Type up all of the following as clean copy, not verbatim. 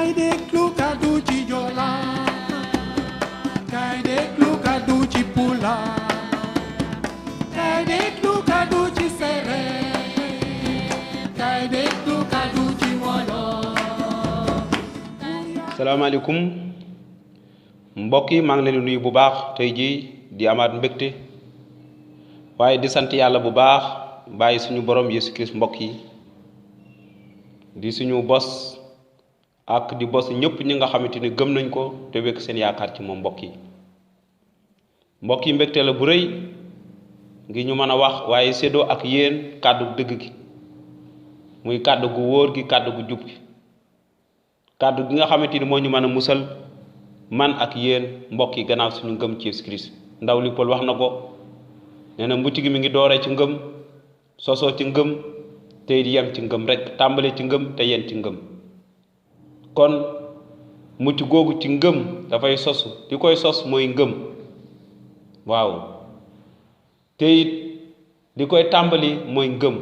Kay déglu kàddu ci Joola kay déglu kàddu ci Pulaar kay déglu kàddu ci Séeréer kay déglu kàddu ci Wolof. salaamaaleykum mbokk yi maa ngi leen di nuyu bu baax tey jii di amaat mbégte waaye di sant yàlla bu baax bàyyi suñu borom Yesu Christ mbokk yi di suñu bos ak di bos ñëpp ñi nga xamante ni gëm nañ ko te wekk seen yaakaar ci moom mbokk yi mbégte la bu rëy ngi ñu mën a wax waaye séddoo ak yéen kàddu dëgg gi muy kàddu gu wóor gi kàddu gu jub gi kàddu gi nga xamante ni moo ñu mën a musal man ak yéen mbokk yi gannaaw suñu ngëm ci Yesu Christ ndaw li Paul wax na ko nee na mucc gi mi ngi dooree ci ngëm sosoo ci ngëm te di yem ci ngëm rek tàmbale ci ngëm te yem ci ngëm kon mucc googu ci ngëm dafay sosu di koy sos mooy ngëm waaw te it di koy tàmbali mooy ngëm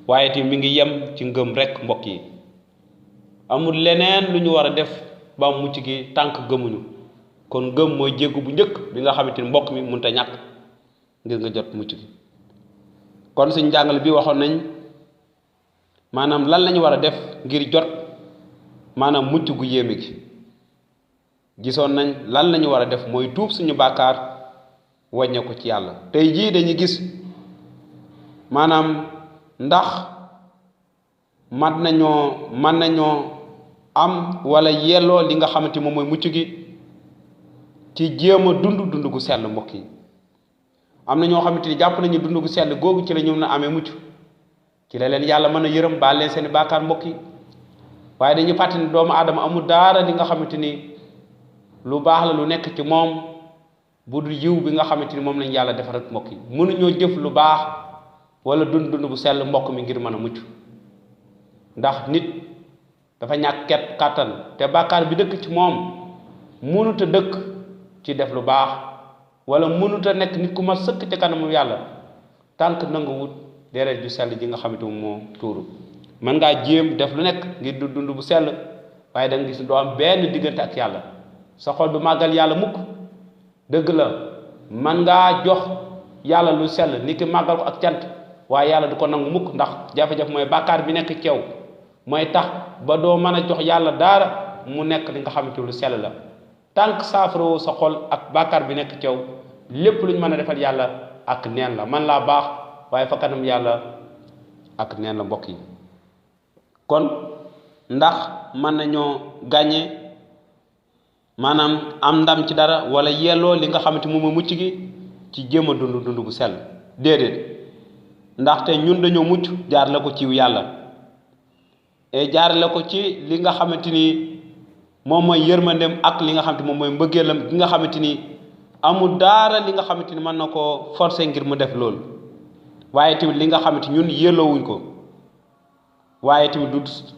waaye te mi ngi yem ci ngëm rek mbokk yi amul leneen lu ñu war a def ba mucc gi tànk gëmuñu kon ngëm mooy jéggu bu njëkk bi nga xamante ni mbokk mi mënut a ñàkk ngir nga jot mucc gi kon suñ jàngale bi waxoon nañ maanaam lan lañu war a def ngir jot maanaam mucc gu yéeme gi gisoon nañ lan lañu war a def mooy tuub suñu bàkkaar wàññe ko ci yàlla tey jii dañuy gis maanaam ndax mën nañoo am wala yelloo li nga xamante moom mooy mucc gi ci jéem a dund gu sell mbokk yi am na ñoo xamante ni jàpp nañu dund gu sell googu ci la ñu mën a amee mucc ci la leen yàlla mën a yërëm baal leen seeni bàkkaar mbokk yi waaye dañuy fàtte ni doomu aadama amul dara li nga xamante ni lu baax la lu nekk ci moom bu dul yiw bi nga xamante ni moom lañ yàlla defar ak mbokk yi mënuñoo jëf lu baax wala dund bu sell mbokk mi ngir mën a mucc ndax nit dafa ñàkk kàttan te bàkkaar bi dëkk ci moom mënut a dëkk ci def lu baax wala mënut a nekk nit ku ma sëkk ci kanamu yàlla tànk nanguwut deret ju sell ji nga xamante moom moo tuuru mën ngaa jéem def lu nekk ngir du dund bu sell waaye da nga gis doo am benn diggante ak yàlla sa xol du màggal yàlla mukk dëgg la mën ngaa jox yàlla lu sell nit ki màggal ko ak cant waaye yàlla du ko nangu mukk ndax jafe-jafe mooy bàkkaar bi nekk ci yow mooy tax ba doo mën a jox yàlla dara mu nekk li nga xamante lu sell la tànk saafara sa xol ak bàkkaar bi nekk ci yow lépp lu ñu mën a defal yàlla ak neen la man laa baax waaye fa kanam yàlla ak neen la mbokk yi kon ndax mën nañoo gàññe maanaam am ndam ci dara wala yelloo li nga xamante moom mooy mucc gi ci jéem a dund bu sell déedéet ndaxte ñun dañoo mucc jaar la ko ciw yàlla et jaar la ko ci li nga xamante ni moom mooy yërmandeem ak li nga xamante moom mooy mbëggeelam gi nga xamante ni amul dara li nga xamante ni mën na koo forcer ngir mu def loolu waaye tamit li nga xamante ñun yelloowuñ ko waaye tamit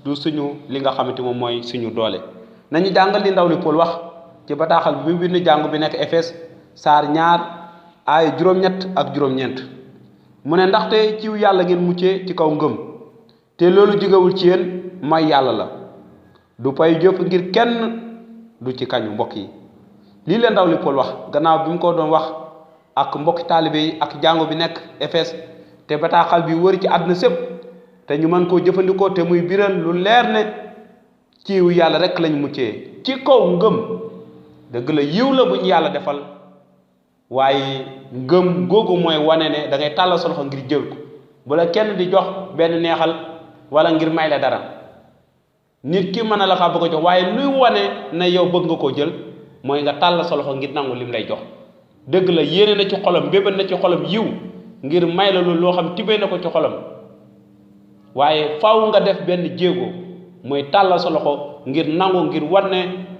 du suñu li nga xamante moom mooy suñu doole nañu jàngal li ndaw li Paul wax ci bataaxal bi mu bind jàngu bi nekk Efes saar 2 aaya juróom-ñett ak juróom-ñeent mu ne ndaxte ciw yàlla ngeen muccee ci kaw ngëm te loolu jógewul ci yéen may yàlla la du pay jëf ngir kenn du ci kañu mbokk yi lii la ndaw li Paul wax gannaaw bi mu ko doon wax ak mbokki taalibe yi ak jàngu bi nekk Efes te bataaxal bi wër ci àdduna sépp te ñu mën koo jëfandikoo te muy biral lu leer ne ciw yàlla rek lañ muccee ci kaw ngëm dëgg la yiw la bu ñu yàlla defal waaye ngëm googu mooy wane ne da ngay tàllal sa loxo ngir jël ko bu la kenn di jox benn neexal wala ngir may la dara nit ki mën na la kaa bëgg a jox waaye luy wane ne yow bëgg nga koo jël mooy nga tàllal sa loxo ngir nangu lim lay jox dëgg la yéene na ci xolam bébal na ci xolam yiw ngir may la loolu loo xam tibee na ko ci xolam waaye faaw nga def benn jéego mooy tàllal sa loxo ngir nangu ngir wan ne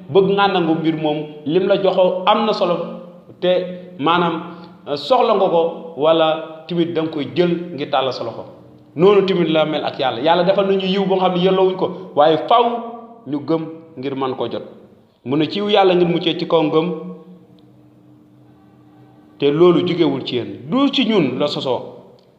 bëgg nga nangu mbir moom lim la joxoo am na solo te maanaam soxla nga ko wala timit da nga koy jël ngir tàllal sa loxo noonu timit la mel ak yàlla defal nañu yiw boo xam ne yelloowuñ ko waaye faaw ñu gëm ngir mën koo jot mu ne ciw yàlla ngir muccee ci kaw ngëm te loolu jógewul ci yéen du ci ñun la sosoo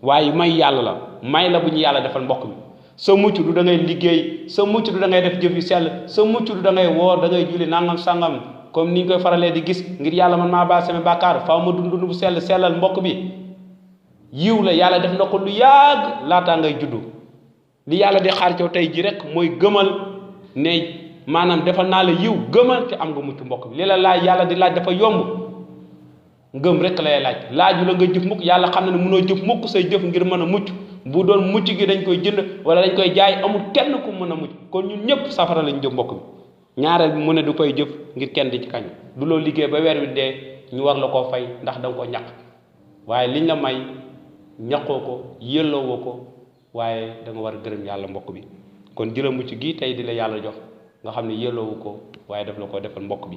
waaye may yàlla la may la bu ñu yàlla defal mbokk mi sa mucc du da ngay liggéey sa mucc du da ngay def jëf yu sell sa mucc du da ngay woor da ngay julli nangam sangam comme ni ñu koy faralee di gis ngir yàlla man maa baal sama bàkkaar faaw ma dund bu sell sellal mbokk bi yiw la yàlla def na ko lu yàgg laataa ngay juddu li yàlla di xaar ci tey ji rek mooy gëmal ne maanaam defal naa la yiw gëmal te am nga mucc mbokk bi li la laaj yàlla di laaj dafa yomb ngëm rek lay laaju la nga jëf mukk yàlla xam ne mënoo jëf mukk say jëf ngir mën a mucc bu doon mucc gi dañ koy jënd wala dañ koy jaay amul kenn ku mën a mucc kon ñun ñëpp safara lañ jëm mbokk bi ñaareel bi mu ne du koy jëf ngir kenn di ci kañ du loo liggéey ba weer wi dee ñu war la koo fay ndax da nga ko ñaq waaye liñ la may ñaqoo ko yelloowoo ko waaye da nga war a gërëm yàlla mbokk bi kon jëla mucc gi tey di la yàlla jox nga xam ne yelloowu ko waaye daf la ko defal mbokk bi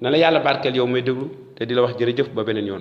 na la yàlla barkeel yow may déglu te di la wax jërëjëf ba beneen yoon